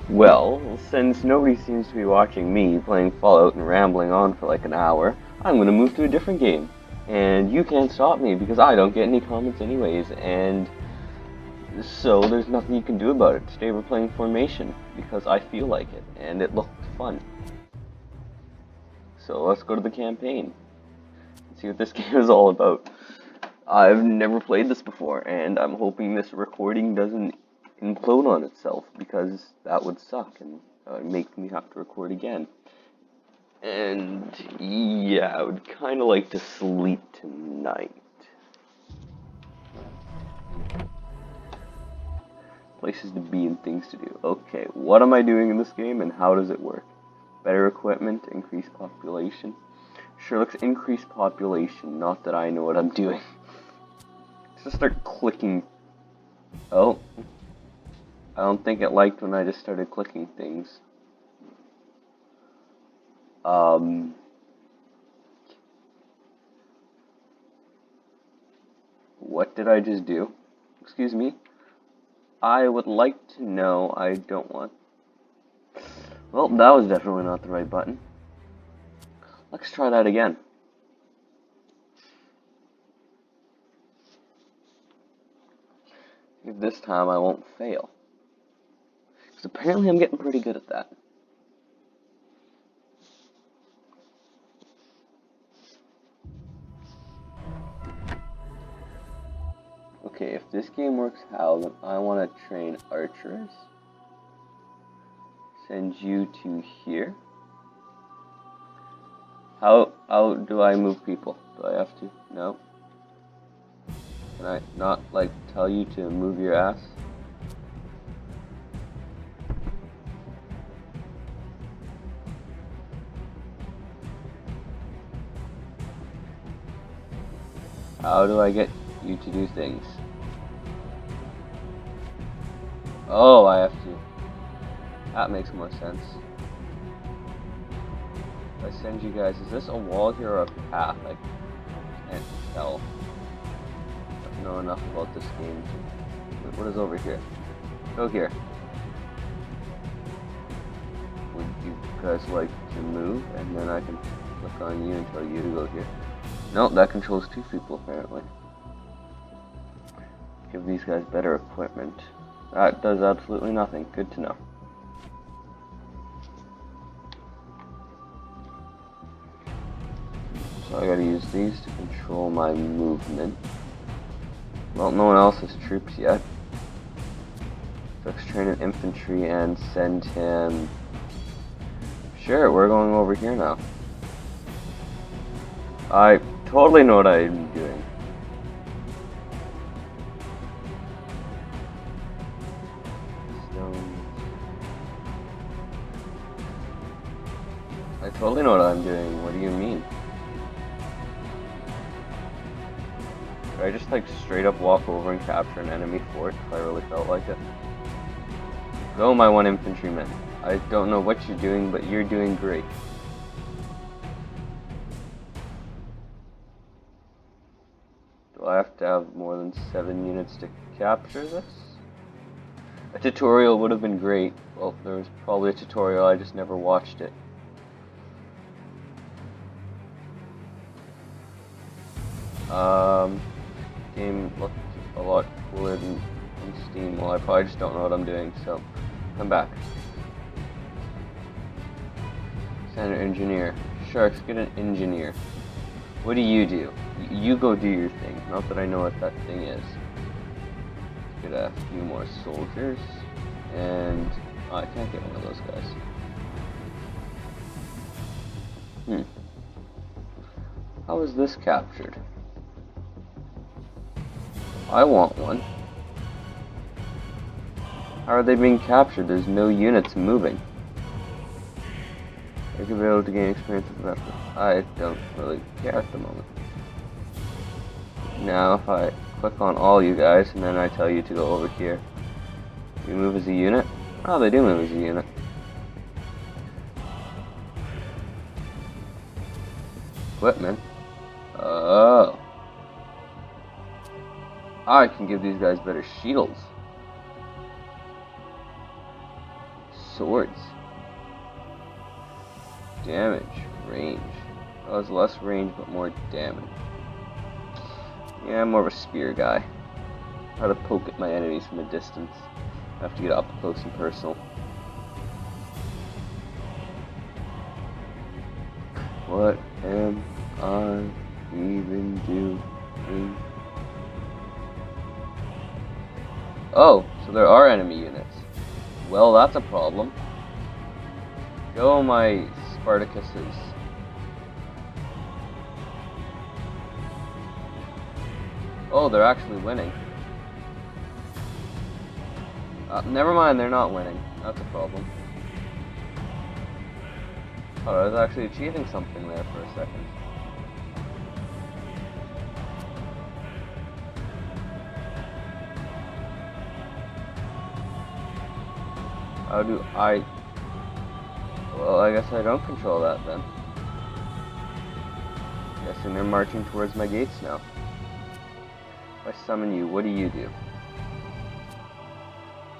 Well, since nobody seems to be watching me playing Fallout and rambling on for like an hour, I'm gonna move to a different game. And you can't stop me because I don't get any comments anyways, and so there's nothing you can do about it. Today we're playing Formation because I feel like it, and it looked fun. So let's go to the campaign and see what this game is all about. I've never played this before, and I'm hoping this recording doesn't implode on itself, because that would suck, and make me have to record again. And yeah, I would kind of like to sleep tonight. Places to be and things to do. Okay, what am I doing in this game, and how does it work? Better equipment, increased population. Sure, let's increase population, not that I know what I'm doing. Just start clicking. Oh, I don't think it liked when I just started clicking things. What did I just do? Excuse me? I would like to know. I don't want. Well, that was definitely not the right button. Let's try that again. If this time I won't fail. Because apparently I'm getting pretty good at that. Okay, if this game works how, then I want to train archers. Send you to here. How do I move people? Do I have to? No. Can I not, like, tell you to move your ass? How do I get you to do things? Oh, I have to. That makes more sense. If I send you guys, is this a wall here or a path? I can't tell. I don't know enough about this game. What is over here? Go here. Would you guys like to move? And then I can click on you and tell you to go here. Nope, that controls two people apparently. Give these guys better equipment. That does absolutely nothing. Good to know. So I gotta use these to control my movement. Well, no one else has troops yet. So let's train an infantry and send him... Sure, we're going over here now. I totally know what I'm doing. I totally know what I'm doing. What do you mean? Should I just like straight up walk over and capture an enemy fort if I really felt like it? Go, my one infantryman. I don't know what you're doing, but you're doing great. Do I have to have more than 7 units to capture this? A tutorial would have been great. Well, there was probably a tutorial, I just never watched it. Game looked a lot cooler than Steam. Well, I probably just don't know what I'm doing, so come back. Send an engineer. Sharks, get an engineer. What do? You go do your thing. Not that I know what that thing is. Get a few more soldiers. And oh, I can't get one of those guys. How is this captured? I want one. How are they being captured? There's no units moving. I could be able to gain experience with that. I don't really care at the moment. Now, if I click on all you guys and then I tell you to go over here, you move as a unit? Oh, they do move as a unit. Equipment? Oh. I can give these guys better shields. swords. Damage, range. Oh, it's less range but more damage. Yeah, I'm more of a spear guy. How to poke at my enemies from a distance. I have to get up close and personal. What am I even doing? Oh, so there are enemy units. Well, that's a problem. Go, my Spartacuses. Oh, they're actually winning. Never mind, they're not winning. That's a problem. Oh, I was actually achieving something there for a second. How do I... Well, I guess I don't control that then. Guessing they're marching towards my gates now. If I summon you, what do you do?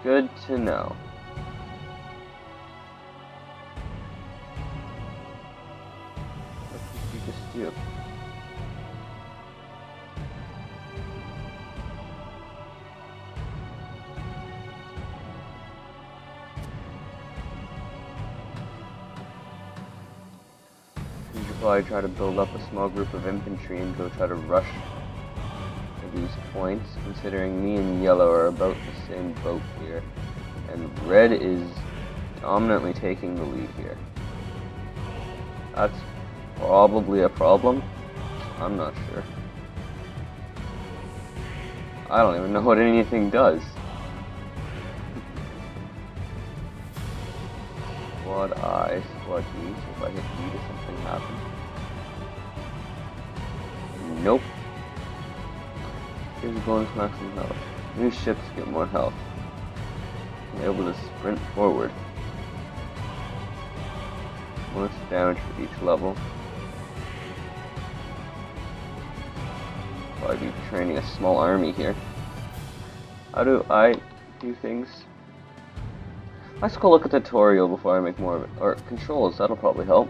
Good to know. What did you just do? You should probably try to build up a small group of infantry and go try to rush these points, considering me and yellow are about the same boat here, and red is dominantly taking the lead here. That's probably a problem. I'm not sure. I don't even know what anything does. Squad I, squad B, so if I hit B, does something happen? Nope. Gives bonus maximum health. New ships get more health. I'm able to sprint forward. Bonus damage for each level. Probably be training a small army here. How do I do things? Let's go look at the tutorial before I make more of it. Or controls, that'll probably help.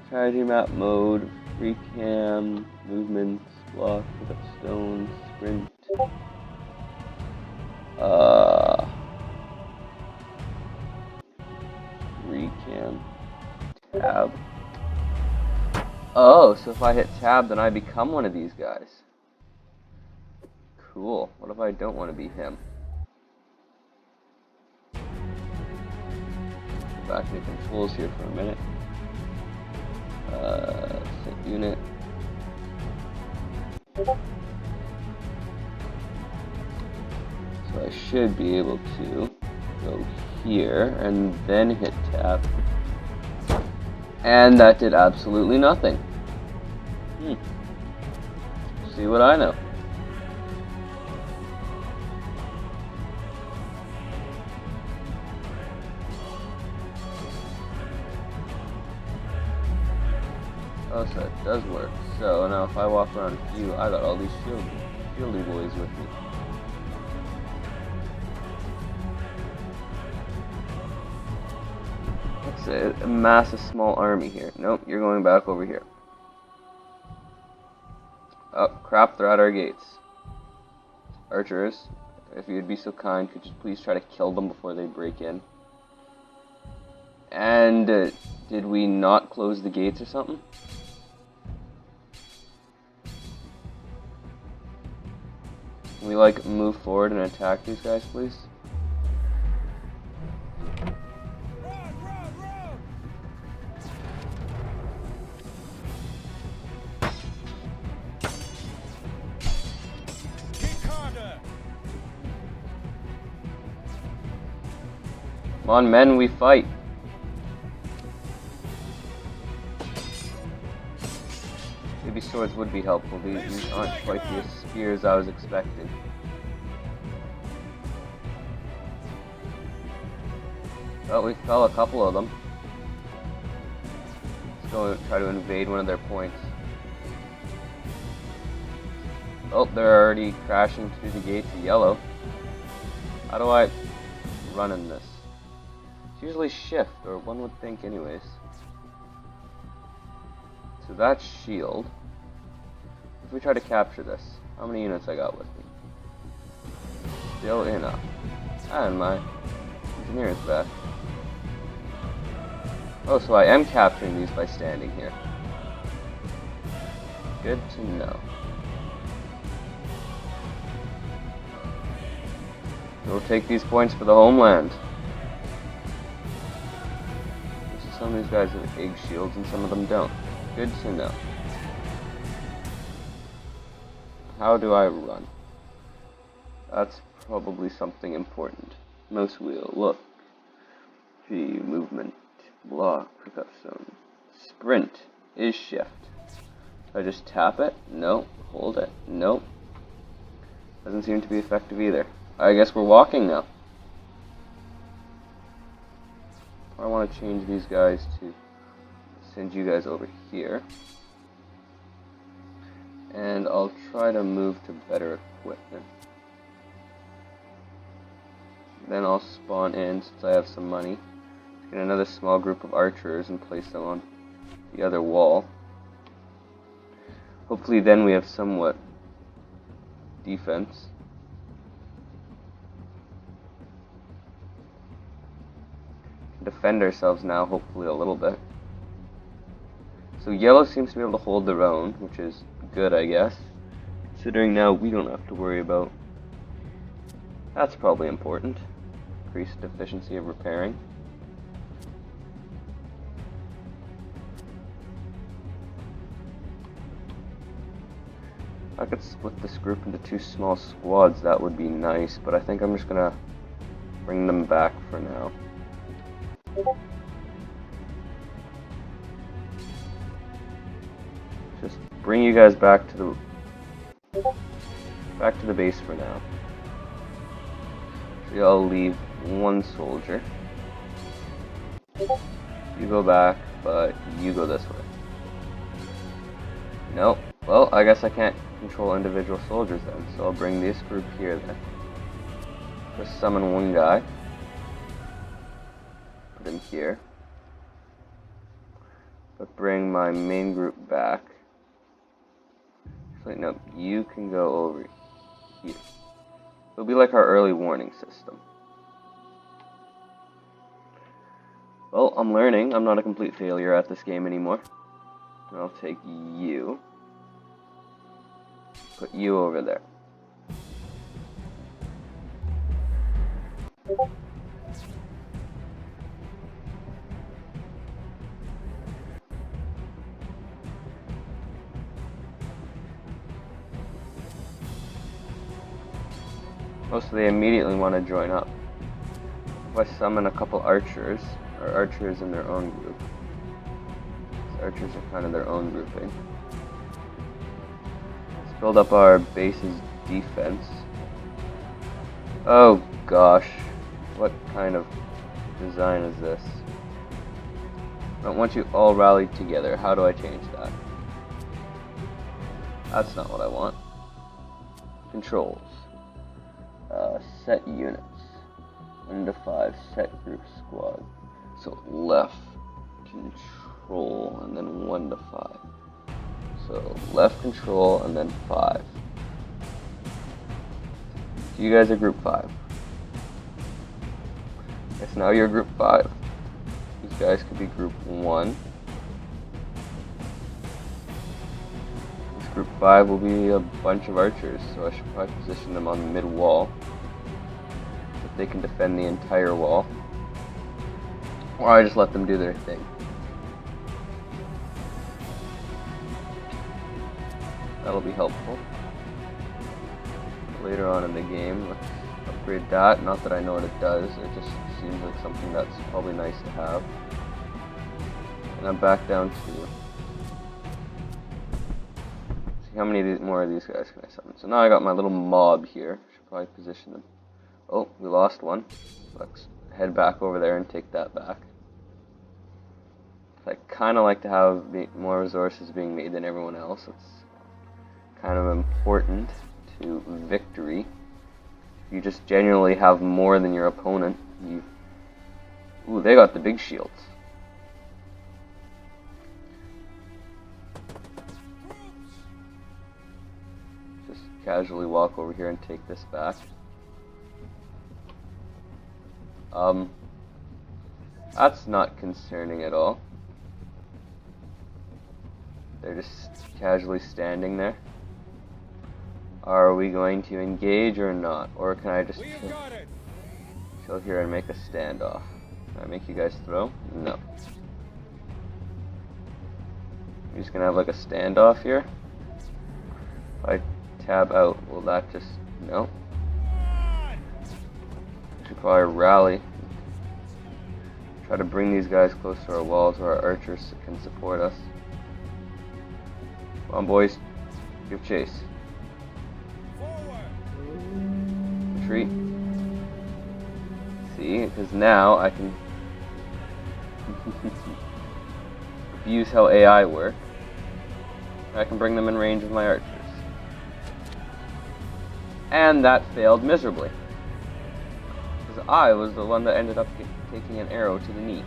Strategy map mode, free cam, movements, block, pick up stones, sprint. Recam. Tab. Oh, so if I hit tab, then I become one of these guys. Cool. What if I don't want to be him? Go back to the controls here for a minute. Set unit. So I should be able to go here and then hit tab. And that did absolutely nothing. See what I know. Oh, so it does work. So now if I walk around you, I got all these shieldy boys with me. Let's amass a small army here. Nope, you're going back over here. Oh, crap, they're at our gates. Archers, if you'd be so kind, could you please try to kill them before they break in? And did we not close the gates or something? Can we, like, move forward and attack these guys, please? Come on, men, we fight. Maybe swords would be helpful. These aren't quite the spears I was expecting. Well, we fell a couple of them. Let's go try to invade one of their points. Oh, they're already crashing through the gates of yellow. How do I run in this? It's usually shift, or one would think anyways. So that's shield. If we try to capture this, how many units I got with me? Still enough. And my engineer is back. Oh, so I am capturing these by standing here. Good to know. We'll take these points for the homeland. So some of these guys have egg shields and some of them don't. Good to know. How do I run? That's probably something important. Mouse wheel, look. G, movement, block, pickup zone. Sprint is shift. I just tap it? No. Hold it? No. Doesn't seem to be effective either. I guess we're walking now. I want to change these guys to send you guys over here. And I'll try to move to better equipment. Then I'll spawn in, since I have some money, get another small group of archers and place them on the other wall. Hopefully then we have somewhat defense. Defend ourselves now, hopefully a little bit. So yellow seems to be able to hold their own, which is good, I guess. Considering now we don't have to worry about. That's probably important. Increased efficiency of repairing. If I could split this group into two small squads, that would be nice, but I think I'm just gonna bring them back for now. Just bring you guys back to the base for now. So I'll leave one soldier. You go back, but you go this way. Nope. Well, I guess I can't control individual soldiers then, so I'll bring this group here then. Just summon one guy. Put him here. But bring my main group back. Actually, no, you can go over here. It'll be like our early warning system. Well, I'm learning. I'm not a complete failure at this game anymore. I'll take you. Put you over there. Oh, so they immediately want to join up. If I summon a couple archers, or archers in their own group. So archers are kind of their own grouping. Let's build up our base's defense. Oh gosh, what kind of design is this? I want you all rallied together. How do I change that? That's not what I want. Controls. Set units. 1 to 5. Set group squad. So left control and then 1 to 5. So left control and then 5. So you guys are group 5. Yes, now you're group 5. These guys could be group 1. This group 5 will be a bunch of archers, so I should probably position them on the mid wall. So they can defend the entire wall. Or I just let them do their thing. That'll be helpful. Later on in the game, let's upgrade that. Not that I know what it does, it just seems like something that's probably nice to have. And I'm back down to... See how many more of these guys can I summon. So now I got my little mob here. Should probably position them. Oh, we lost one. Let's head back over there and take that back. I kind of like to have more resources being made than everyone else. It's kind of important to victory. If you just genuinely have more than your opponent, you Ooh, they got the big shields. Just casually walk over here and take this back. That's not concerning at all. They're just casually standing there. Are we going to engage or not? Or can I just chill here and make a standoff? Can I make you guys throw? No. You're just gonna have like a standoff here? If I tab out, will that just... no. Should probably rally. Try to bring these guys close to our walls where our archers can support us. Come on, boys. Give chase. Retreat. See, because now I can use how AI work. I can bring them in range of my archers. And that failed miserably. Because I was the one that ended up taking an arrow to the knee.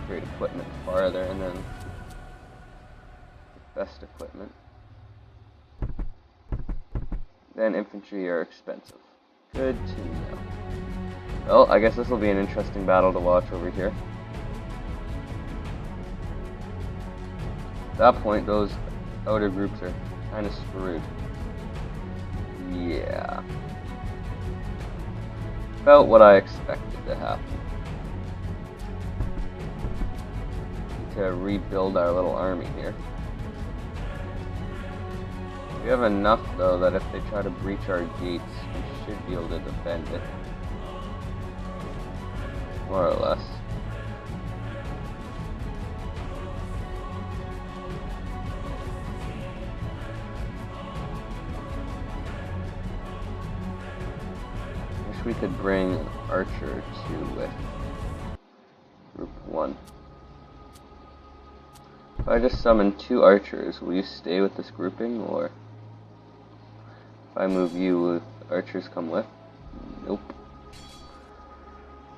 Great equipment farther, and then best equipment. Then infantry are expensive. Good to know. Well, I guess this will be an interesting battle to watch over here. At that point, those outer groups are kind of screwed. Yeah. About what I expected to happen. Need to rebuild our little army here. We have enough, though, that if they try to breach our gates, we should be able to defend it. More or less. Wish we could bring Archer to with Group 1. If I just summon 2 archers, will you stay with this grouping, or if I move you, will archers come with? Nope.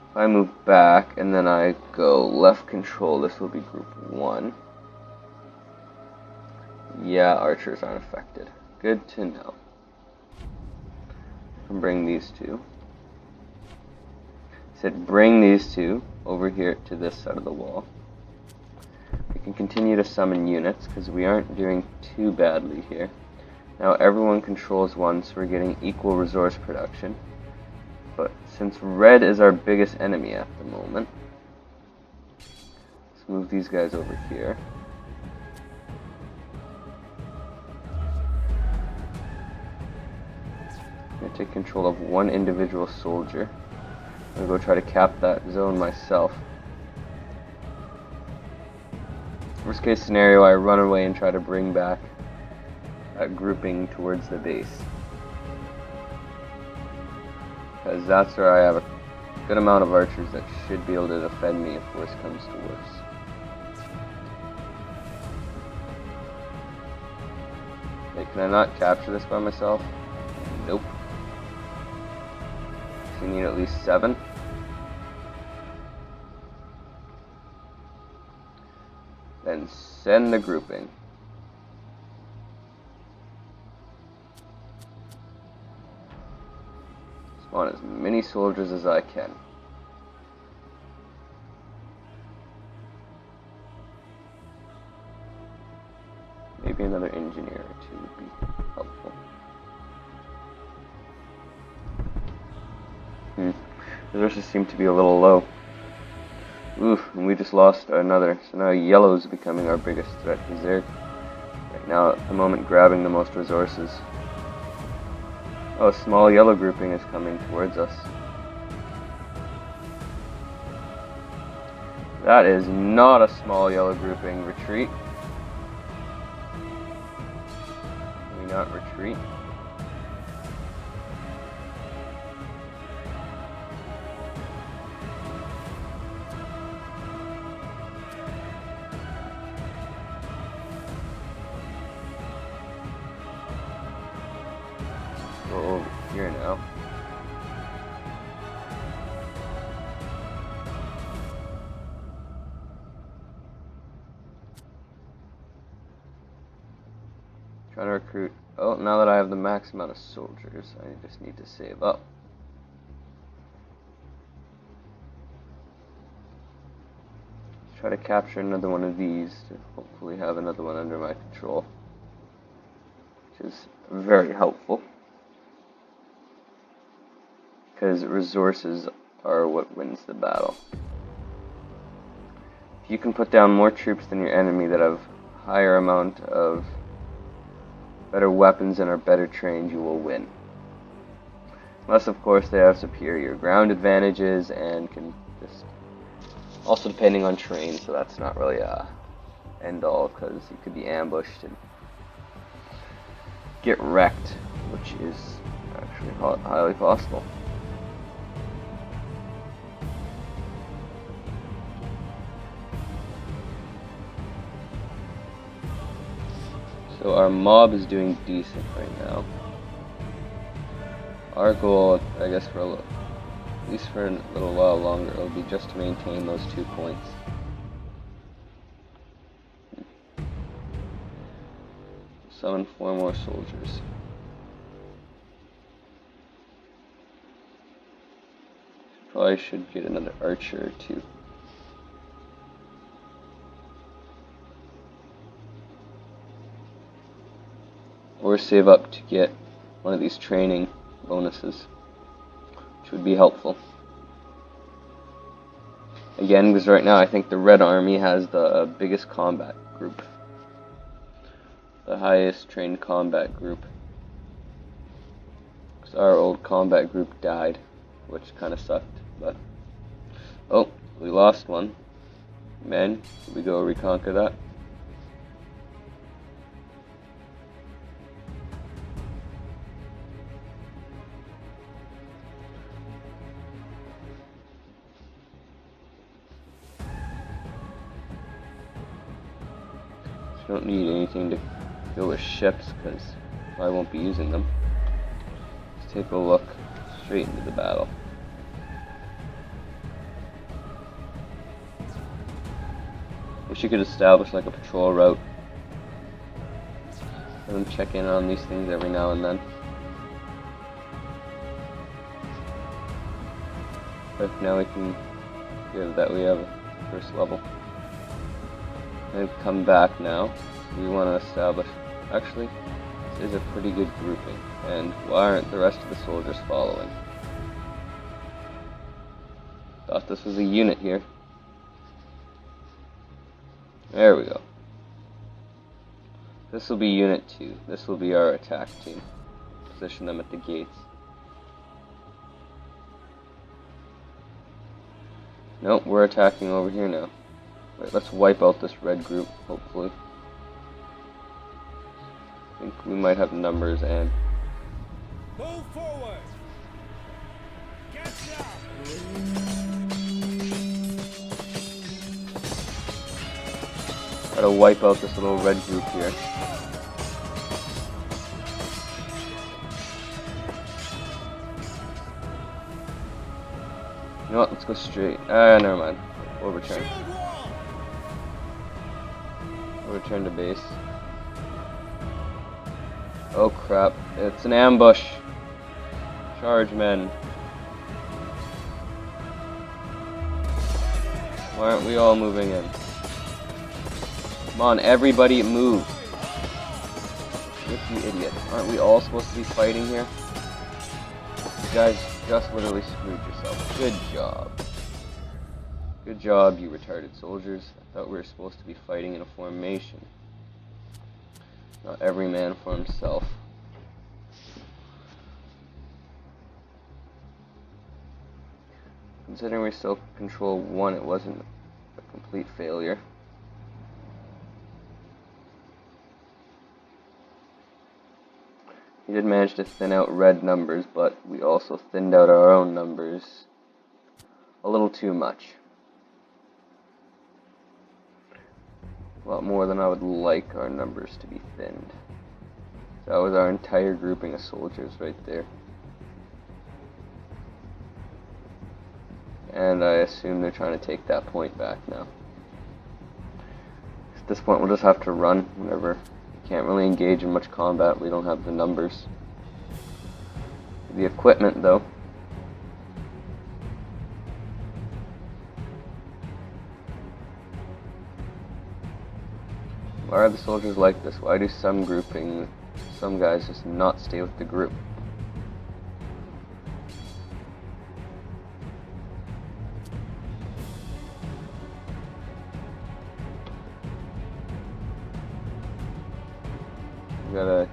If I move back and then I go left control, this will be Group 1. Yeah, archers aren't affected. Good to know. I can bring these 2. I said bring these 2 over here to this side of the wall. We can continue to summon units because we aren't doing too badly here. Now everyone controls 1, so we're getting equal resource production. But since red is our biggest enemy at the moment, let's move these guys over here. I'm going to take control of 1 individual soldier. I'm going to go try to cap that zone myself. Worst case scenario, I run away and try to bring back that grouping towards the base. Because that's where I have a good amount of archers that should be able to defend me if worse comes to worse. Okay, can I not capture this by myself? Nope. So you need at least 7. Then send the grouping. Spawn as many soldiers as I can. Maybe another engineer or 2 would be helpful. Resources seem to be a little low. Oof, and we just lost another. So now yellow is becoming our biggest threat because they're right now at the moment grabbing the most resources. Oh, a small yellow grouping is coming towards us. That is not a small yellow grouping. Retreat. Can we not retreat? Go over here now. Trying to recruit. Oh, now that I have the max amount of soldiers, I just need to save up. Try to capture another one of these to hopefully have another one under my control, which is very helpful because resources are what wins the battle. If you can put down more troops than your enemy that have higher amount of better weapons and are better trained, you will win. Unless, of course, they have superior ground advantages and can just... Also depending on terrain, so that's not really a end-all, because you could be ambushed and get wrecked, which is actually highly possible. So our mob is doing decent right now. Our goal, I guess, for at least for a little while longer, will be just to maintain those 2 points. Summon 4 more soldiers. Probably should get another archer or 2. Or save up to get one of these training bonuses, which would be helpful. Again, because right now I think the Red Army has the biggest combat group. The highest trained combat group. Because our old combat group died, which kind of sucked, but... Oh, we lost one. Man, should we go reconquer that? Don't need anything to go with ships because I won't be using them. Let's take a look straight into the battle. Wish you could establish like a patrol route. Let them check in on these things every now and then. But now we can give that we have a first level. And come back now. We want to establish... Actually, this is a pretty good grouping. And why aren't the rest of the soldiers following? Thought this was a unit here. There we go. This will be Unit 2. This will be our attack team. Position them at the gates. Nope, we're attacking over here now. Wait, let's wipe out this red group, hopefully. I think we might have numbers and... Move forward! Get down! Try to wipe out this little red group here. You know what, let's go straight. Never mind. We'll return. Return to base. Oh crap, it's an ambush. Charge, men. Why aren't we all moving in? Come on, everybody move. You idiot. Aren't we all supposed to be fighting here? You guys just literally screwed yourself. Good job. Good job, you retarded soldiers. I thought we were supposed to be fighting in a formation. Not every man for himself. Considering we still control 1, it wasn't a complete failure. We did manage to thin out red numbers, but we also thinned out our own numbers a little too much. A lot more than I would like our numbers to be thinned. That was our entire grouping of soldiers right there. And I assume they're trying to take that point back now. At this point we'll just have to run whenever Can't really engage in much combat. We don't have the numbers. The equipment, though. Why are the soldiers like this? Why do some guys just not stay with the group? We gotta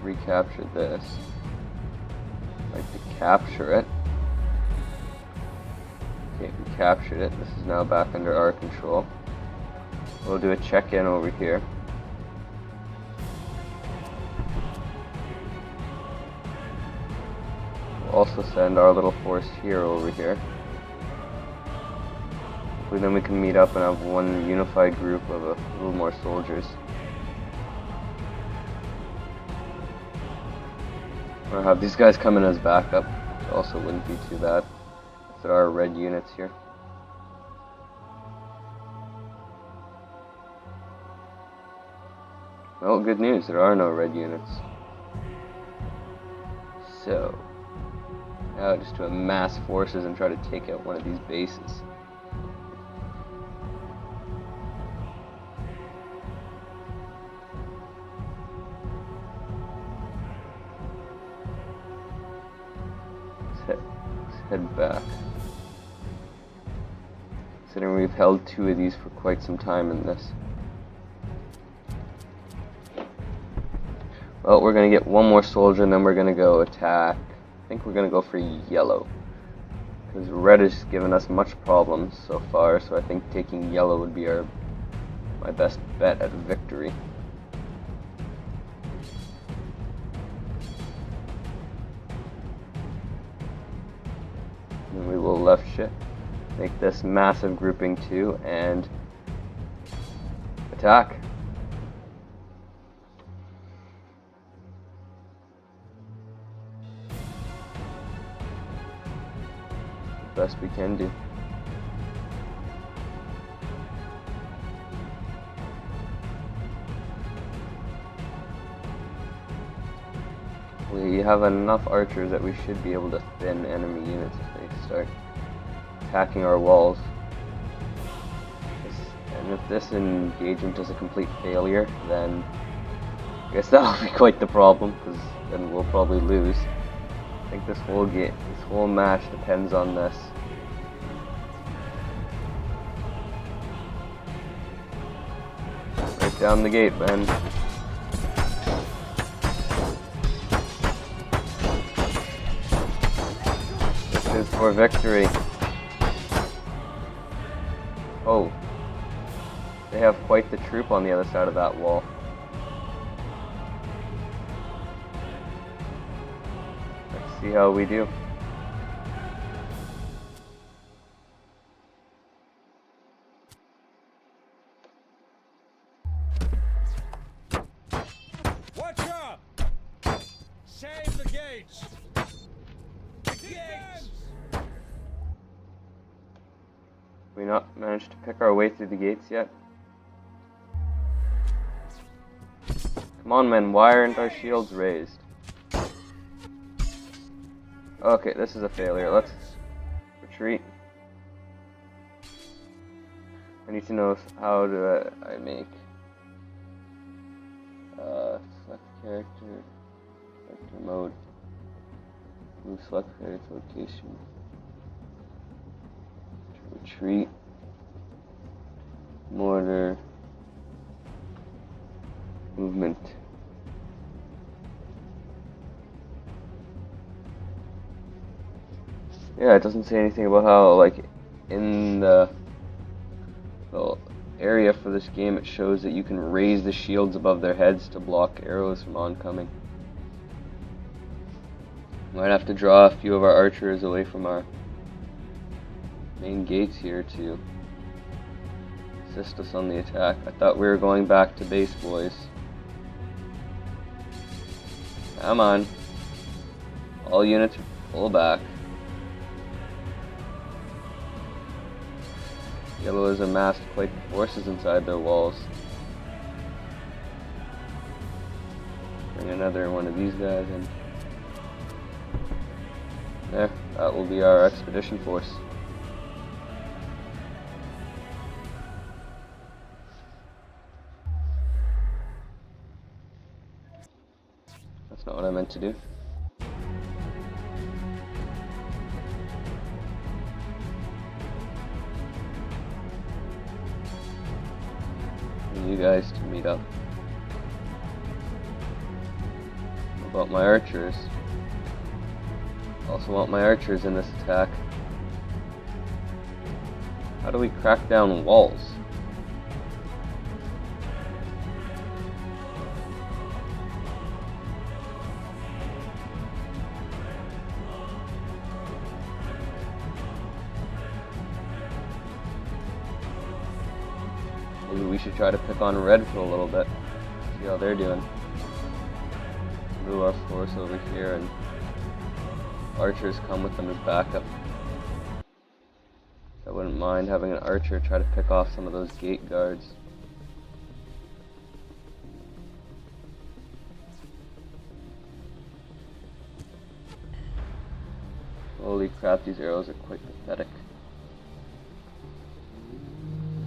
recapture this. I'd like to capture it. Okay, we captured it. This is now back under our control. We'll do a check-in over here. We'll also send our little force here over here. Hopefully then we can meet up and have one unified group of a little more soldiers. Or have these guys come in as backup, which also wouldn't be too bad. If there are red units here. Well, good news, there are no red units. So, now just to amass forces and try to take out one of these bases. Let's head back. Considering we've held 2 of these for quite some time in this. Well, we're going to get one more soldier and then we're going to go attack. I think we're going to go for yellow. Because red has given us much problems so far, so I think taking yellow would be my best bet at victory. And we will left shift, make this massive grouping too, and attack. Best we can do. We have enough archers that we should be able to thin enemy units if they start attacking our walls. And if this engagement is a complete failure, then I guess that'll be quite the problem, because then we'll probably lose. I think this whole match depends on this. Right down the gate, Ben. This is for victory. Oh. They have quite the troop on the other side of that wall. See how we do. Watch out! Save the gates! Gates! We not managed to pick our way through the gates yet? Come on, men, why aren't our shields raised? Okay, this is a failure. Let's retreat. I need to know how do I make select character mode, move select character location, retreat, mortar, movement. Yeah, it doesn't say anything about how, like, in the area for this game it shows that you can raise the shields above their heads to block arrows from oncoming. Might have to draw a few of our archers away from our main gates here to assist us on the attack. I thought we were going back to base, boys. Come on. All units pull back. Yellow has amassed quite the forces inside their walls. Bring another one of these guys in. There, that will be our expedition force. That's not what I meant to do. You guys to meet up. What about my archers? Also want my archers in this attack. How do we crack down walls? Maybe we should try to pick on red for a little bit. See how they're doing. Move our force over here and archers come with them as backup. I wouldn't mind having an archer try to pick off some of those gate guards. Holy crap, these arrows are quite pathetic.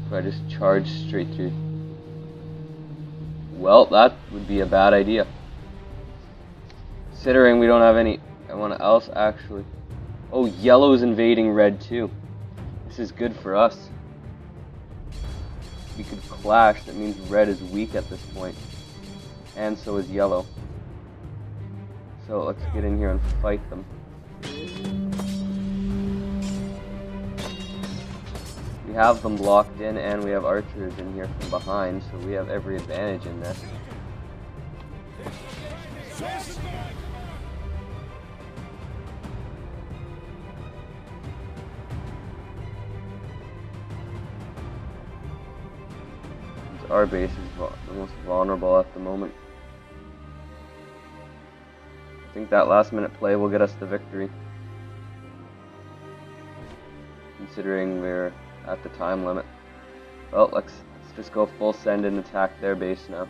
If I just charge straight through. Well, that would be a bad idea. Considering we don't have anyone else actually. Oh, yellow's invading red too. This is good for us. We could clash, that means red is weak at this point. And so is yellow. So let's get in here and fight them. We have them blocked in and we have archers in here from behind, so we have every advantage in this. Our base is the most vulnerable at the moment. I think that last minute play will get us the victory. Considering we're at the time limit. Well, let's just go full send and attack their base now.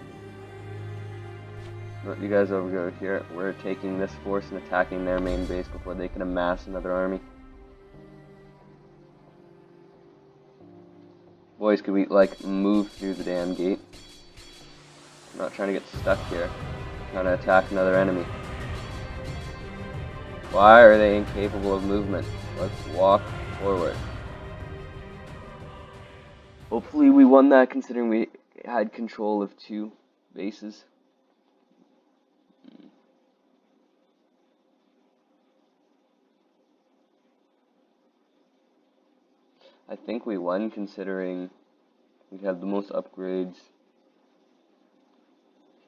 Let you guys over here. We're taking this force and attacking their main base before they can amass another army. Boys, could we, like, move through the damn gate? I'm not trying to get stuck here. I'm trying to attack another enemy. Why are they incapable of movement? Let's walk forward. Hopefully we won that considering we had control of 2 bases. I think we won considering we had the most upgrades.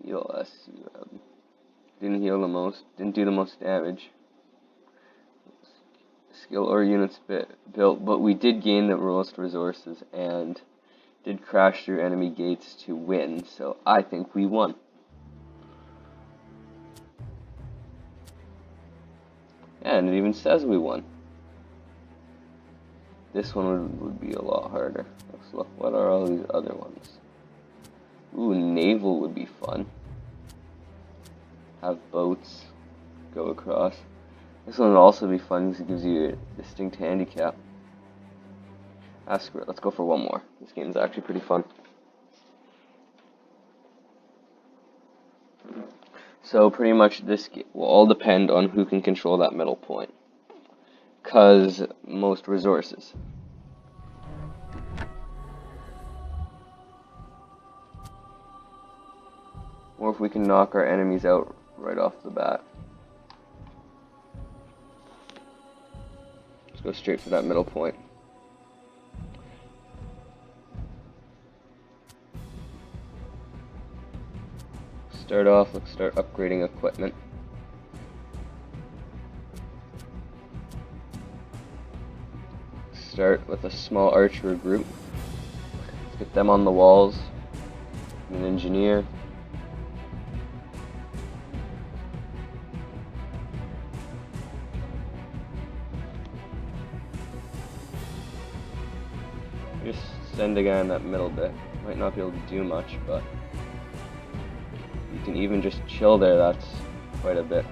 Heal us. Didn't heal the most. Didn't do the most damage. Skill or units built, but we did gain the most resources and did crash through enemy gates to win. So I think we won. And it even says we won. This one would be a lot harder. Let's look. What are all these other ones? Ooh, naval would be fun. Have boats go across. This one would also be fun because it gives you a distinct handicap. Screw it. Let's go for one more. This game is actually pretty fun. So pretty much this game will all depend on who can control that middle point. Because most resources. Or if we can knock our enemies out right off the bat. Let's go straight for that middle point. Start off, let's start upgrading equipment. Start with a small archer group. Let's get them on the walls. An engineer. Just send a guy in that middle bit. Might not be able to do much, but be you can even just chill there, that's quite a bit.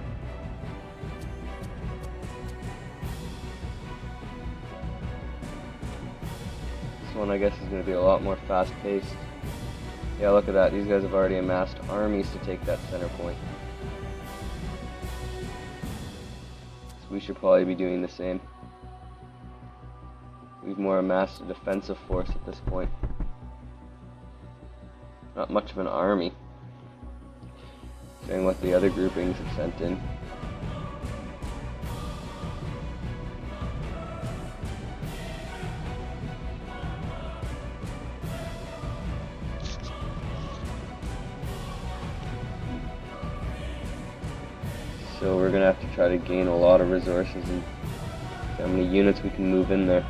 This one I guess is going to be a lot more fast-paced. Yeah, look at that. These guys have already amassed armies to take that center point. So we should probably be doing the same. We've more amassed a defensive force at this point. Not much of an army, saying what the other groupings have sent in. So we're gonna have to try to gain a lot of resources and see how many units we can move in there.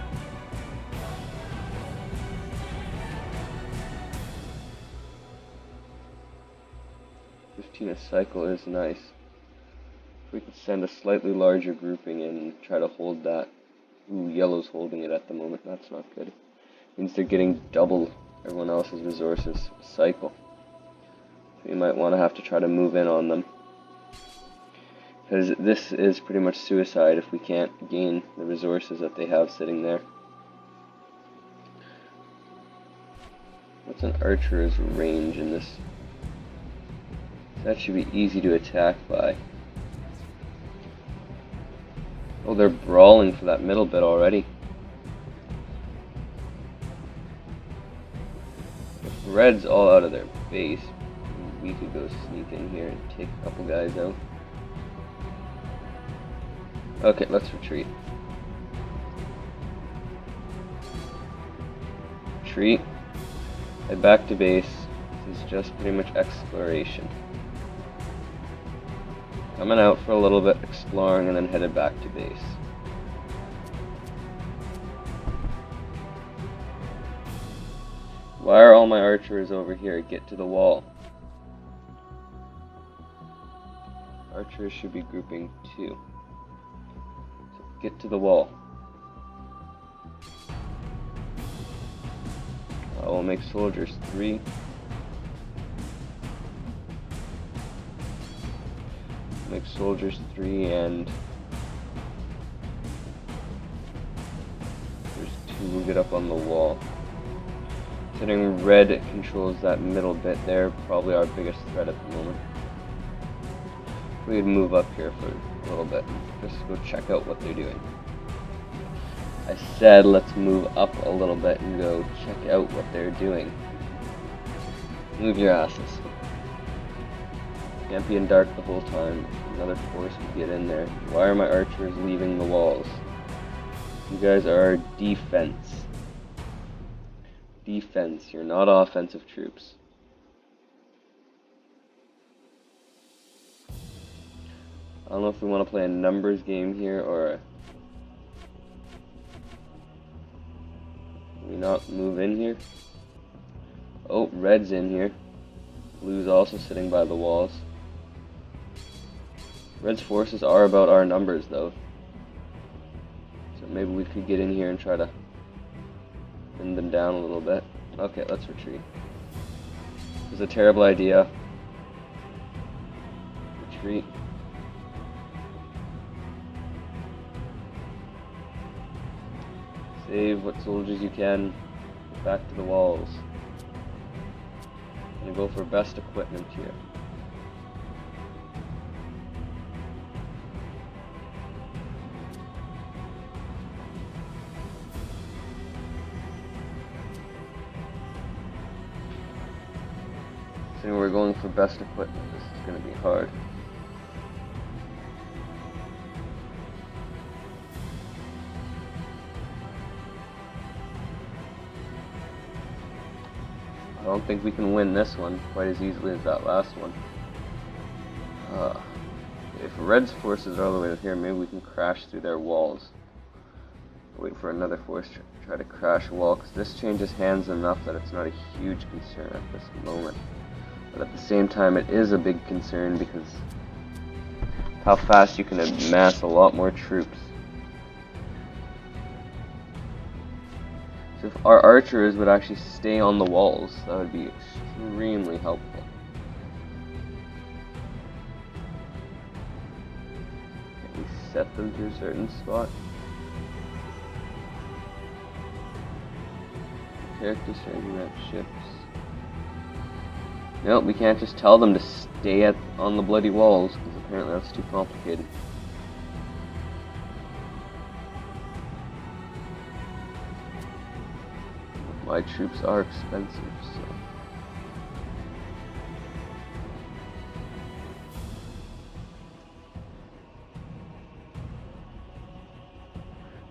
A cycle is nice. If we could send a slightly larger grouping in and try to hold that. Ooh, yellow's holding it at the moment. That's not good. Means they're getting double everyone else's resources a cycle. So you might want to have to try to move in on them. Because this is pretty much suicide if we can't gain the resources that they have sitting there. What's an archer's range in this? That should be easy to attack by. Oh, they're brawling for that middle bit already. If red's all out of their base, we could go sneak in here and take a couple guys out. Okay, let's retreat. Retreat. Head back to base. This is just pretty much exploration. Coming out for a little bit, exploring, and then headed back to base. Why are all my archers over here? Get to the wall. Archers should be grouping 2. So get to the wall. I will make soldiers 3. Make soldiers 3 and there's 2 who get up on the wall. Considering red controls that middle bit there, probably our biggest threat at the moment. We'd move up here for a little bit, just go check out what they're doing. I said let's move up a little bit and go check out what they're doing. Move your asses. Can't be in dark the whole time. Another force would get in there. Why are my archers leaving the walls? You guys are defense. Defense. You're not offensive troops. I don't know if we want to play a numbers game here or can we not move in here? Oh, red's in here. Blue's also sitting by the walls. Red's forces are about our numbers, though. So maybe we could get in here and try to pin them down a little bit. Okay, let's retreat. This is a terrible idea. Retreat. Save what soldiers you can. Get back to the walls. I'm gonna go for best equipment here. So we're going for best equipment. This is going to be hard. I don't think we can win this one quite as easily as that last one. If Red's forces are all the way here, maybe we can crash through their walls. Wait for another force to try to crash a wall, because this changes hands enough that it's not a huge concern at this moment. But at the same time, it is a big concern because how fast you can amass a lot more troops. So if our archers would actually stay on the walls, that would be extremely helpful. set them to a certain spot. Characters trying to rent ships. Nope, we can't just tell them to stay on the bloody walls, because apparently that's too complicated. My troops are expensive, so...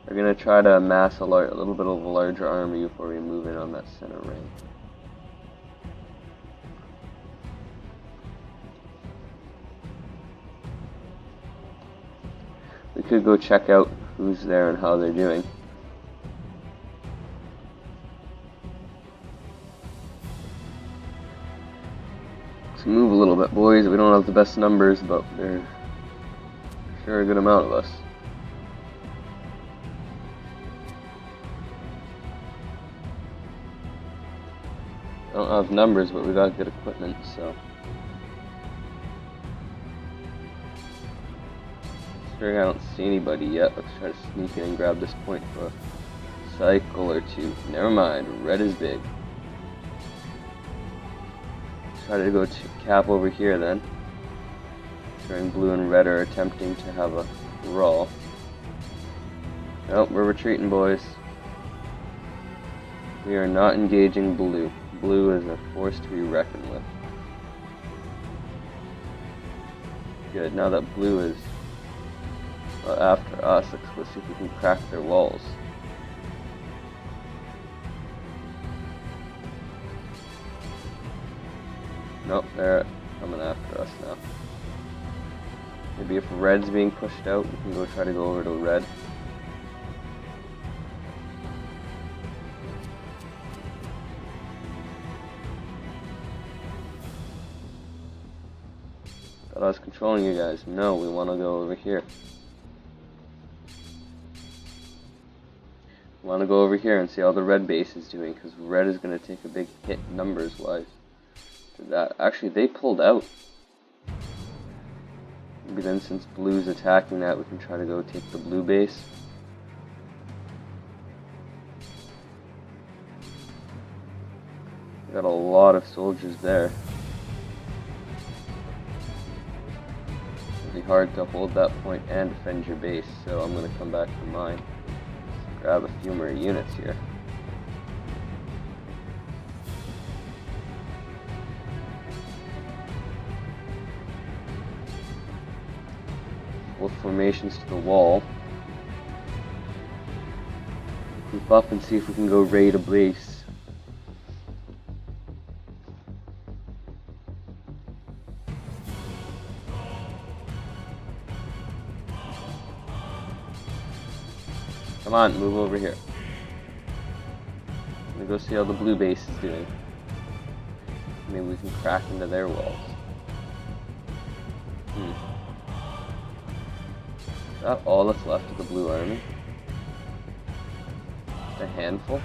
We're gonna try to amass a little bit of a larger army before we move in on that center ring. We could go check out who's there and how they're doing. Let's move a little bit, boys. We don't have the best numbers, but they're sure a good amount of us. Don't have numbers, but we got good equipment, so. Considering I don't see anybody yet, let's try to sneak in and grab this point for a cycle or two. Never mind, red is big. Try to go to cap over here then. Considering blue and red are attempting to have a brawl. Nope, we're retreating, boys. We are not engaging blue. Blue is a force to be reckoned with. Good, now that blue is after us, let's see if we can crack their walls. Nope, they're coming after us now. Maybe if red's being pushed out, we can go try to go over to red. Thought I was controlling you guys. No, we want to go over here. We want to go over here and see how the red base is doing, because red is going to take a big hit numbers-wise to that. Actually, they pulled out. Maybe then, since blue's attacking that, we can try to go take the blue base. We got a lot of soldiers there. It'll be hard to hold that point and defend your base, so I'm going to come back to mine. Grab a few more units here. Full formations to the wall. Group up and see if we can go raid a base. Come on, move over here. Let me go see how the blue base is doing. Maybe we can crack into their walls. Is that all that's left of the blue army? Just a handful?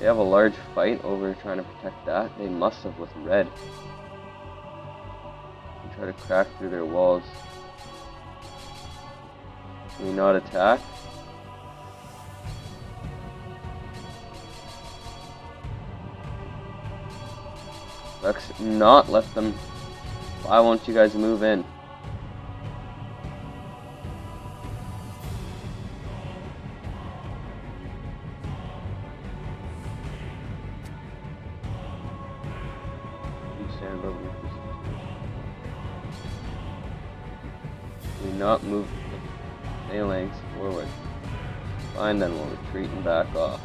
They have a large fight over trying to protect that. They must have with red. And try to crack through their walls. Can we not attack? Let's not let them... Why won't you guys move in? You stand above me. Can we not move phalanx forward? Fine, then we'll retreat and back off.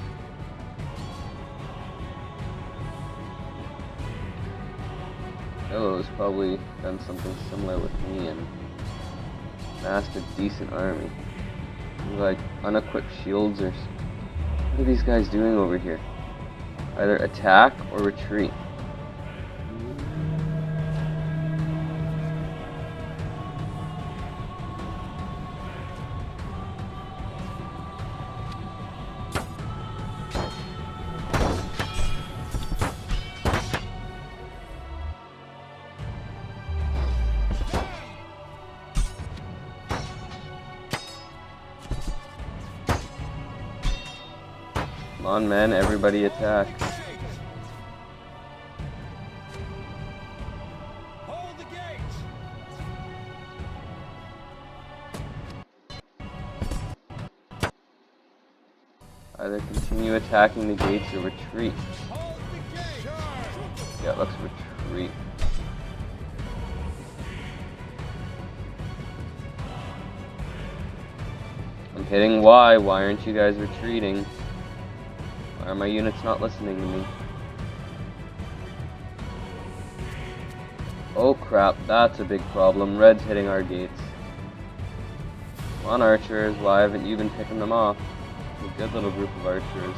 Hello's probably done something similar with me and amassed a decent army. Like unequipped shields or... What are these guys doing over here? Either attack or retreat. on, men, everybody attack. Hold the gates. Either continue attacking the gates or retreat. Hold the gates. Yeah, let's retreat. I'm hitting Y. Why aren't you guys retreating? Why are my units not listening to me? Oh crap, that's a big problem. Red's hitting our gates. Come on, archers. Why haven't you been picking them off? A good little group of archers.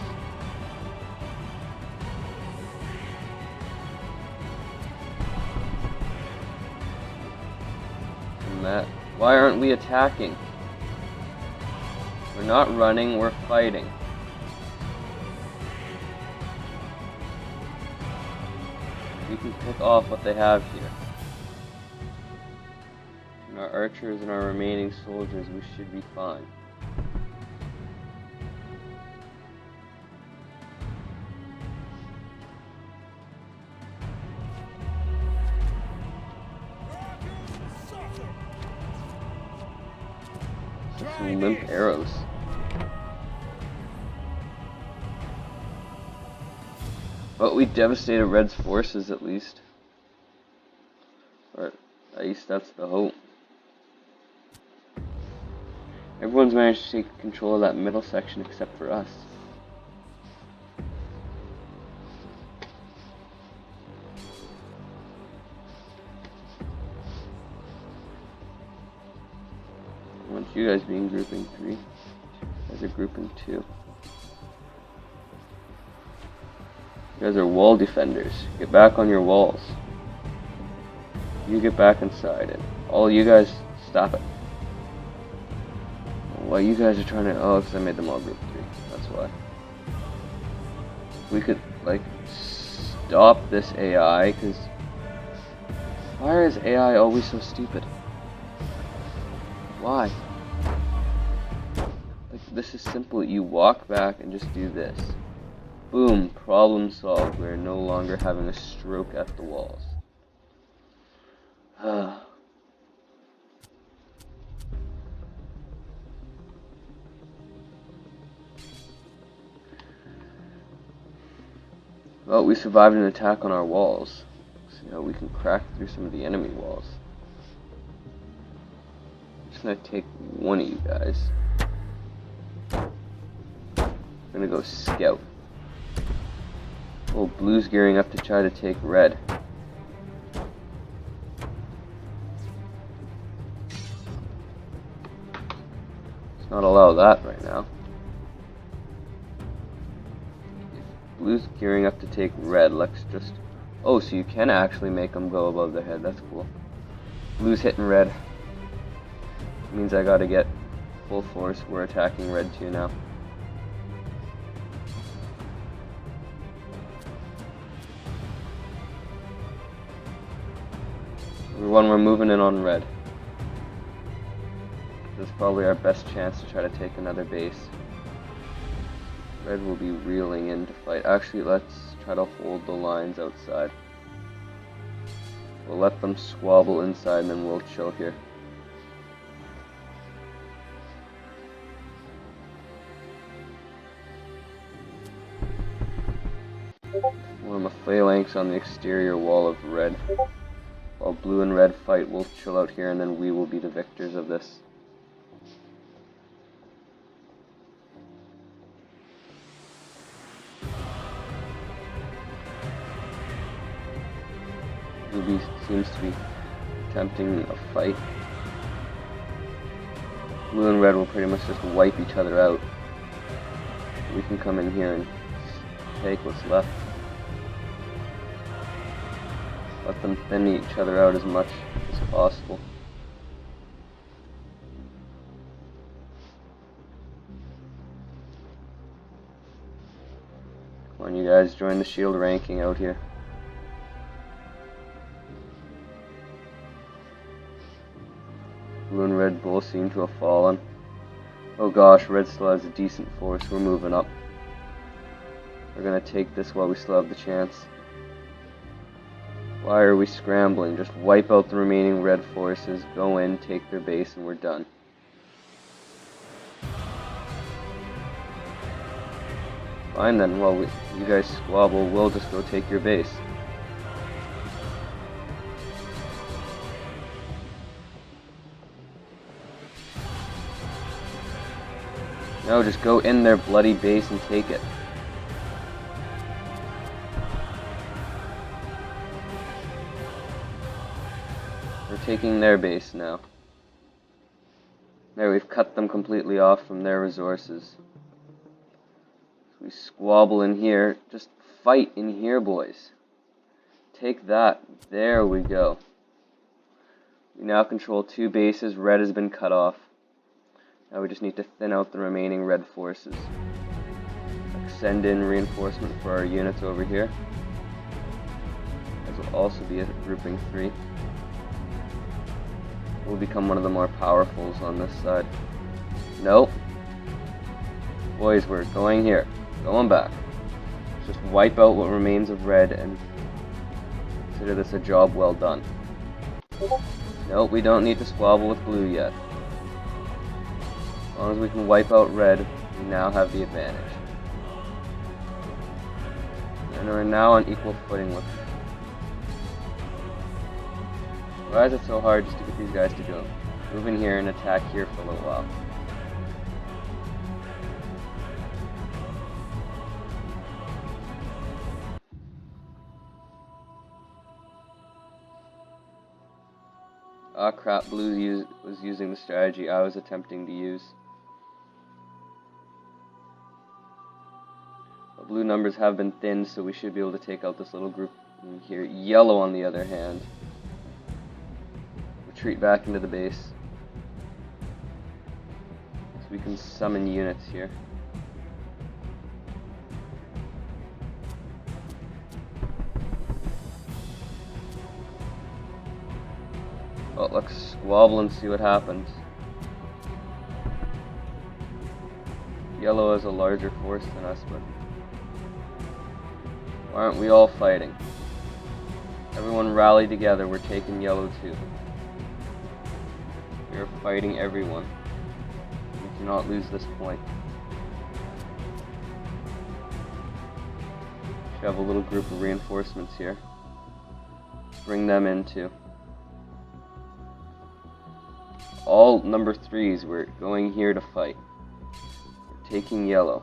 And that. Why aren't we attacking? We're not running, we're fighting. We can pick off what they have here. And our archers and our remaining soldiers, we should be fine. Some limp arrows. But we devastated Red's forces at least. Or at least that's the hope. Everyone's managed to take control of that middle section except for us. I want you guys being grouping 3. You guys are grouping 2. You guys are wall defenders. Get back on your walls. You get back inside it. All you guys, stop it. Well, you guys are trying to... Oh, because I made them all group 3. That's why. We could, like, stop this AI, because... Why is AI always so stupid? Why? Like, this is simple. You walk back and just do this. Boom. Problem solved. We're no longer having a stroke at the walls. Well, we survived an attack on our walls. See how we can crack through some of the enemy walls. I'm just gonna take one of you guys. I'm gonna go scout. Oh, blue's gearing up to try to take red. Let's not allow that right now. Blue's gearing up to take red. Let's just... Oh, so you can actually make them go above their head. That's cool. Blue's hitting red. Means I gotta get full force. We're attacking red too now. Everyone, we're moving in on red. This is probably our best chance to try to take another base. Red will be reeling in to fight. Actually, let's try to hold the lines outside. We'll let them squabble inside and then we'll chill here. Form a phalanx on the exterior wall of red. While blue and red fight, we'll chill out here and then we will be the victors of this. Ruby seems to be attempting a fight. Blue and red will pretty much just wipe each other out. We can come in here and take what's left. Let them thin each other out as much as possible. Come on, you guys, join the shield ranking out here. Blue and red both seem to have fallen. Oh gosh, red still has a decent force. We're moving up. We're gonna take this while we still have the chance. Why are we scrambling? Just wipe out the remaining red forces, go in, take their base, and we're done. Fine then, while you guys squabble, we'll just go take your base. No, just go in their bloody base and take it. We're taking their base now. There, we've cut them completely off from their resources. We squabble in here. Just fight in here, boys. Take that. There we go. We now control 2 bases. Red has been cut off. Now we just need to thin out the remaining red forces. Send in reinforcement for our units over here. This will also be a grouping 3. We'll become one of the more powerfuls on this side. Nope. Boys, we're going here. Going back. Just wipe out what remains of red and consider this a job well done. Nope, we don't need to squabble with blue yet. As long as we can wipe out red, we now have the advantage. And we're now on equal footing with... Why is it so hard just to get these guys to go? Move in here and attack here for a little while. Ah crap, blue was using the strategy I was attempting to use. But blue numbers have been thinned, so we should be able to take out this little group in here. Yellow, on the other hand, retreat back into the base. So we can summon units here. Well, let's squabble and see what happens. Yellow is a larger force than us, but why aren't we all fighting? Everyone rally together, we're taking yellow too. We're fighting everyone. We cannot lose this point. We have a little group of reinforcements here. Bring them in too. All number 3s, we're going here to fight. We're taking yellow.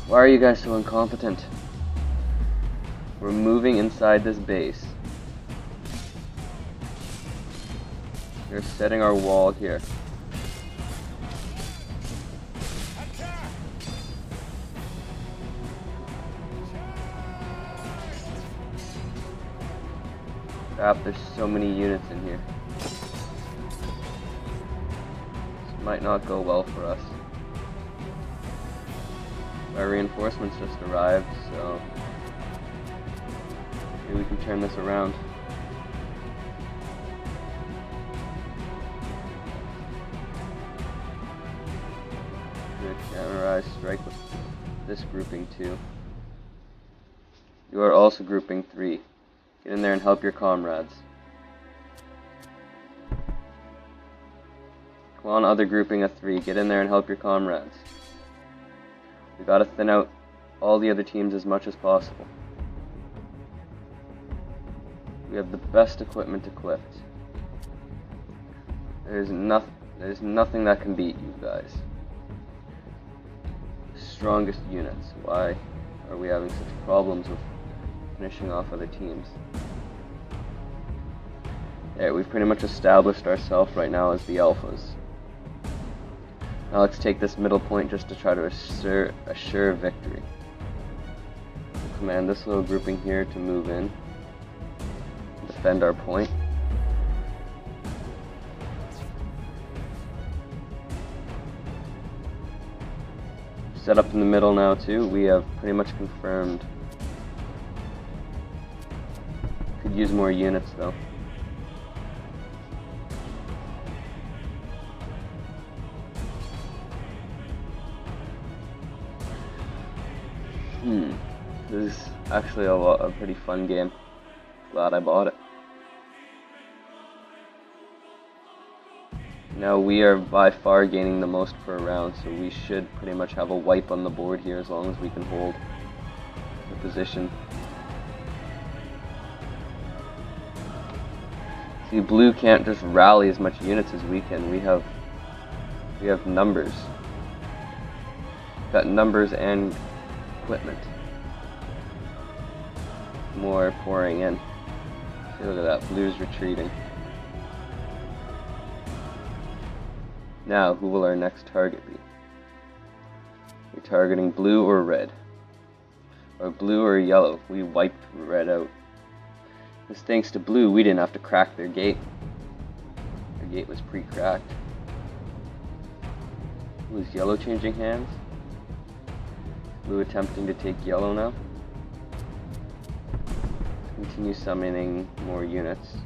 Why are you guys so incompetent? We're moving inside this base. We're setting our wall here. Crap, there's so many units in here. Might not go well for us. Our reinforcements just arrived, so maybe we can turn this around. Good, counterize, strike with this grouping too. You are also grouping 3. Get in there and help your comrades. Come on, other grouping of 3. Get in there and help your comrades. We gotta thin out all the other teams as much as possible. We have the best equipment equipped. There's nothing that can beat you guys. The strongest units. Why are we having such problems with finishing off other teams? Yeah, we've pretty much established ourselves right now as the alphas. Now let's take this middle point just to try to assure victory. We'll command this little grouping here to move in, defend our point. Set up in the middle now too. We have pretty much confirmed. Could use more units though. This is actually a pretty fun game. Glad I bought it. Now we are by far gaining the most per round, so we should pretty much have a wipe on the board here as long as we can hold the position. See, blue can't just rally as much units as we can. We have numbers. We've got numbers and equipment. More pouring in. See, look at that. Blue's retreating. Now, who will our next target be? We're targeting blue or red. Or blue or yellow. We wiped red out. This thanks to blue, we didn't have to crack their gate. Their gate was pre-cracked. Was yellow changing hands? Blue attempting to take yellow now. Continue summoning more units.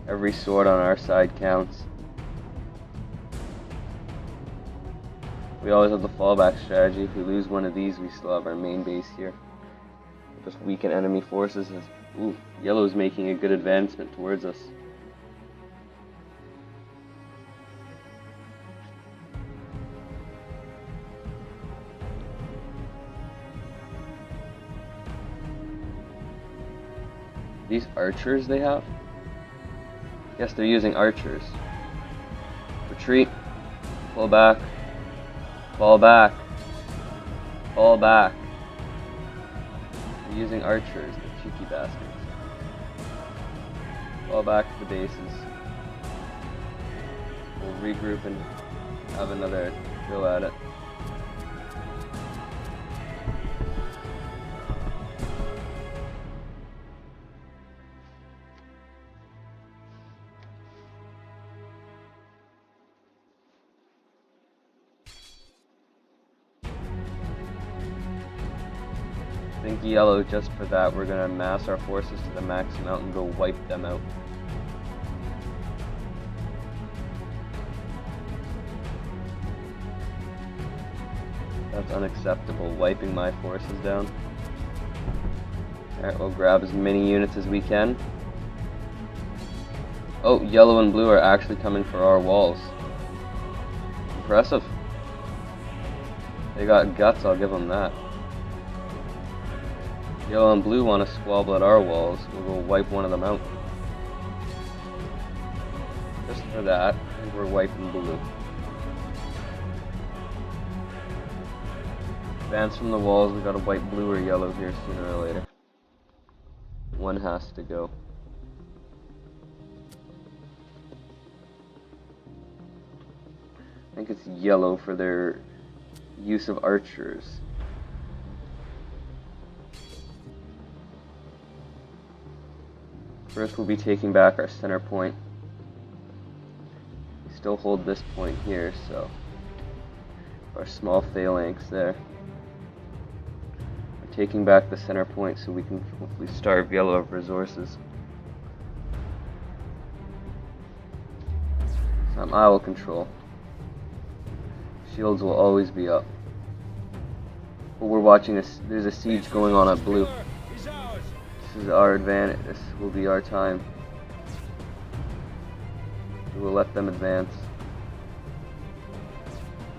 Every sword on our side counts. We always have the fallback strategy. If we lose one of these, we still have our main base here. Just weaken enemy forces. Ooh, yellow's making a good advancement towards us. These archers they have? Yes, they're using archers. Retreat. Pull back. Fall back. Fall back. They're using archers, the cheeky bastards. Fall back to the bases. We'll regroup and have another go at it. I think yellow, just for that, we're going to mass our forces to the max amount and go wipe them out. That's unacceptable, wiping my forces down. Alright, we'll grab as many units as we can. Oh, yellow and blue are actually coming for our walls. Impressive. They got guts, I'll give them that. Yellow and blue want to squabble at our walls. We'll go wipe one of them out. Just for that, we're wiping blue. Advance from the walls, we gotta wipe blue or yellow here sooner or later. One has to go. I think it's yellow for their use of archers. First we'll be taking back our center point. We still hold this point here, so our small phalanx there. We're taking back the center point so we can hopefully starve yellow of resources. Some I will control. Shields will always be up. But we're watching this. There's a siege going on at blue. This is our advantage. This will be our time. We will let them advance.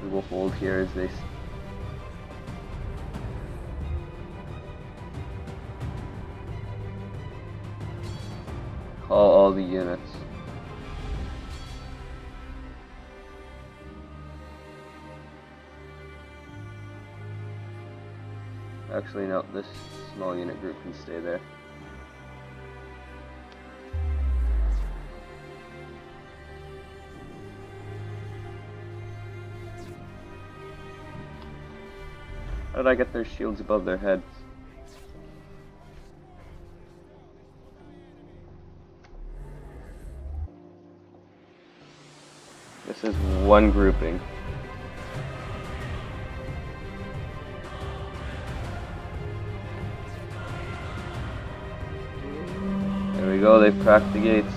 We will hold here as they call all the units. Actually, no, this small unit group can stay there. How did I get their shields above their heads? This is one grouping. There we go, they've cracked the gates.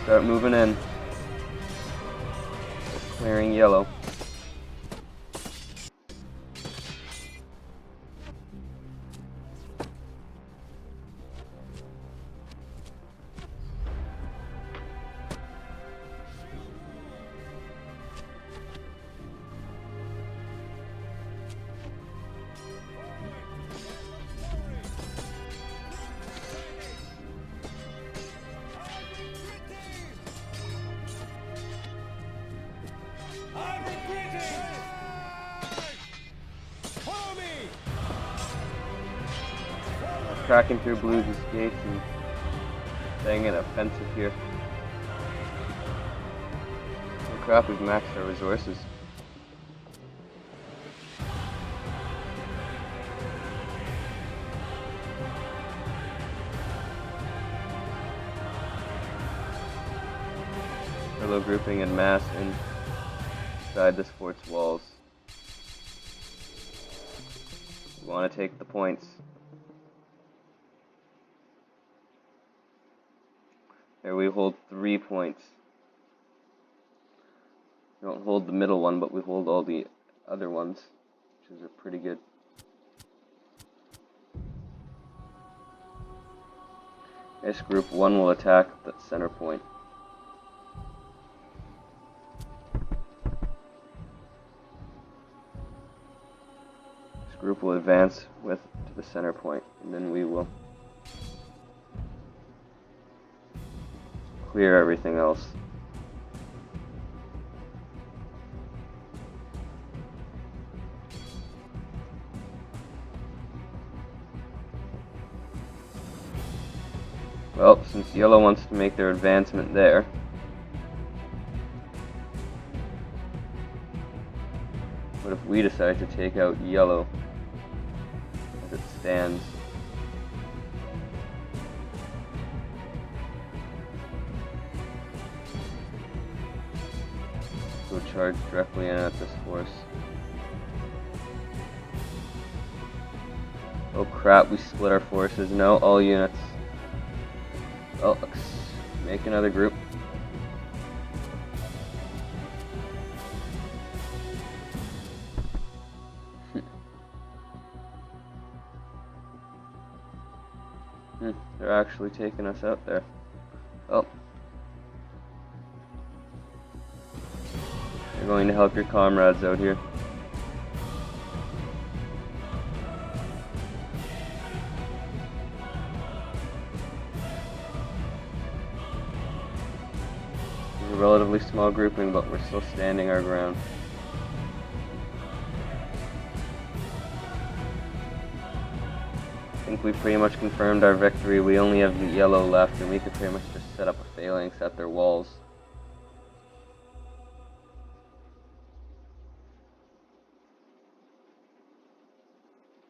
start moving in. Just clearing yellow. Cracking through Blues' gates and staying in offensive here. Oh crap, we've maxed our resources. Yellow grouping en masse inside this fort's walls. We want to take the points. There we hold 3 points. We don't hold the middle one, but we hold all the other ones, which is pretty good. This group 1 will attack the center point. This group will advance to the center point, and then we will clear everything else. Well, since yellow wants to make their advancement there, what if we decide to take out yellow as it stands? Go charge directly in at this force. Oh crap, we split our forces. No, all units. Well, let's make another group. They're actually taking us out there. Oh. You're going to help your comrades out here. It's a relatively small grouping, but we're still standing our ground. I think we pretty much confirmed our victory. We only have the yellow left, and we could pretty much just set up a phalanx at their walls.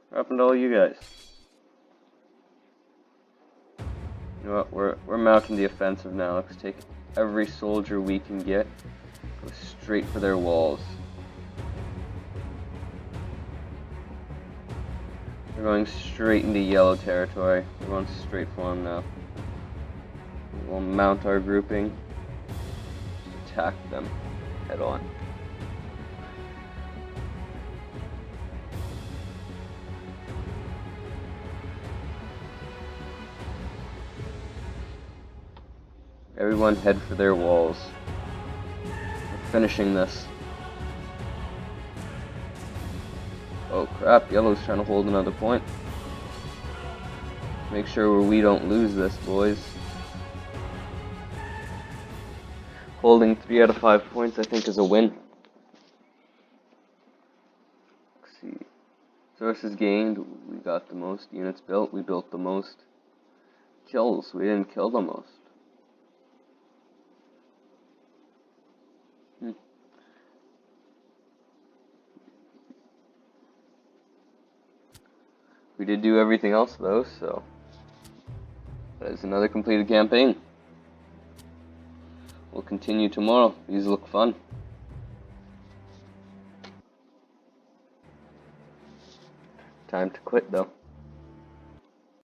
What happened to all you guys? You know what, we're mounting the offensive now. Let's take every soldier we can get, go straight for their walls. We're going straight into yellow territory. We're going straight for them now. We'll mount our grouping, just attack them head on. Everyone head for their walls. We're finishing this. Oh crap, yellow's trying to hold another point. Make sure we don't lose this, boys. Holding 3 out of 5 points, I think, is a win. Let's see. Sources gained, we got the most units built, we built the most. Kills, we didn't kill the most. We did do everything else though, so that is another completed campaign. We'll continue tomorrow. These look fun. Time to quit though.